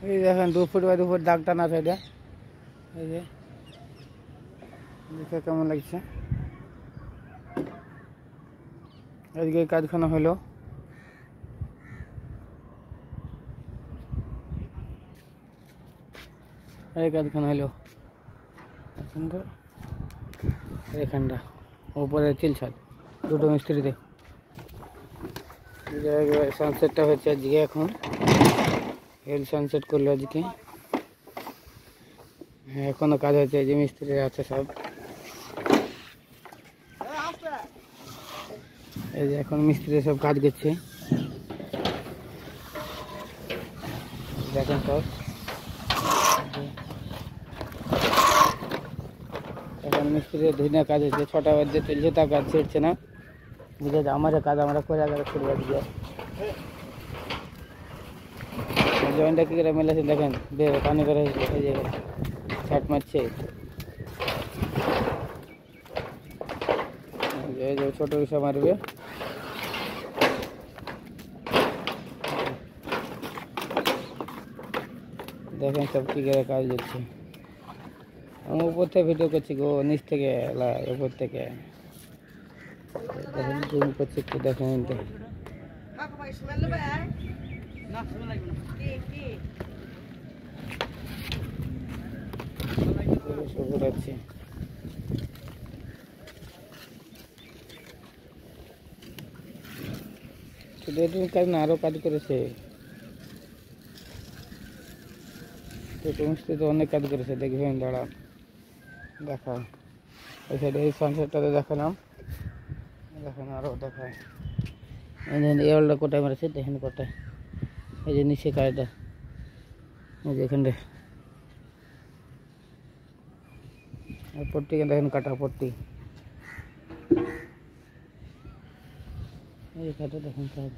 এই দেখেন 2 foot by 2 foot দাগ টানা আছে এটা। এই যে দেখে কেমন লাগছে। আজকে কাজখানা হলো। এই কাজখানা হলো এখানটা উপরে চিল ছাদ দুটো মিস্ত্রিতে। সানসেটটা হচ্ছে আজকে, এখন হেল সানসেট করলো আজকে। হ্যাঁ এখনো কাজ হচ্ছে, এই যে মিস্ত্রি আছে সব। এই যে এখন মিস্ত্রি সব কাজ করছে দেখেন সব। এখন মিস্ত্রি ধুনে কাজ হচ্ছে, 6টা বাজে চলছে, তা কাজ ছেড়ছে না। বুঝে আমার কাজ আমরা করে আগে শুরু করে দিয়ে জয়েন্টটা কী করে মেলেছে দেখেন, পানি করে এই যে ছাট মারছে। এই যে ছোটো বিষয় মারবে। দেখেন সব কী করে কাজ হচ্ছে। আমি উপর থেকে ভিডিও করছি গো, নিচ থেকে উপর থেকে দেখেন জুম করছি একটু দেখেন। সবুজ আছে শুধু এটুকু কাজ না, আরও কাজ করেছে। মিস্ত্রি তো অনেক কাজ করেছে, দেখবেন দাঁড়া দেখা ওই সাইডে এই সানসেটটাতে দেখালাম, দেখেন আরও দেখায়। এই ওয়ালটা কোটায় মেরেছে দেখেন, কোটায় এই যে নিচে কাজটা, এই যে এখানটা পট্টি দেখেন কাটা পট্টি, এই কাজটা দেখেন কাজ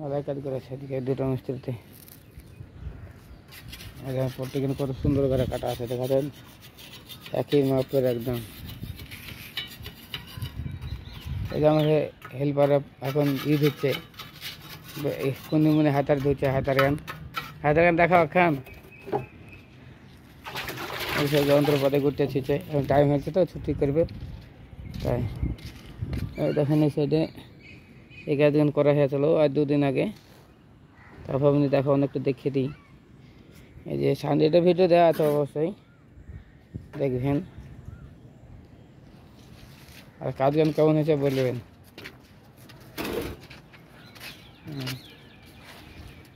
আলাদা কাজ করেছে এদিকে দুটো মিস্ত্রিতে। পট্টি কিন্তু কত সুন্দর করে কাটা আছে দেখা যায়, একই মাপের একদম। এই যে আমাদের হেল্পার এখন হচ্ছে কোন মনে হাতার ধুচ্ছে, হাতার গান দেখাও খান। এইসব যন্ত্রপাতি ঘুরতে ছিটছে, এখন টাইম হচ্ছে তো ছুটি করবে তাই। দেখেন এই সাইডে এই কাজগুলো করা হয়েছিল আর 2 দিন আগে, তারপর আপনি দেখা অনেকটা দেখিয়ে দিই। এই যে সানডেটা ভিডিও দেওয়া আছে অবশ্যই দেখবেন, আর কাজগুলো কেমন হয়েছে বলবেন।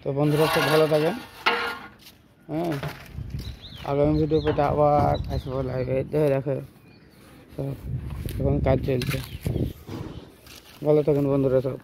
তো বন্ধুরা খুব ভালো থাকেন। হ্যাঁ আগামী ভিডিও পেতে আবার আসবো লাইভে, দেখো এখন কাজ চলছে। ভালো থাকেন বন্ধুরা সব।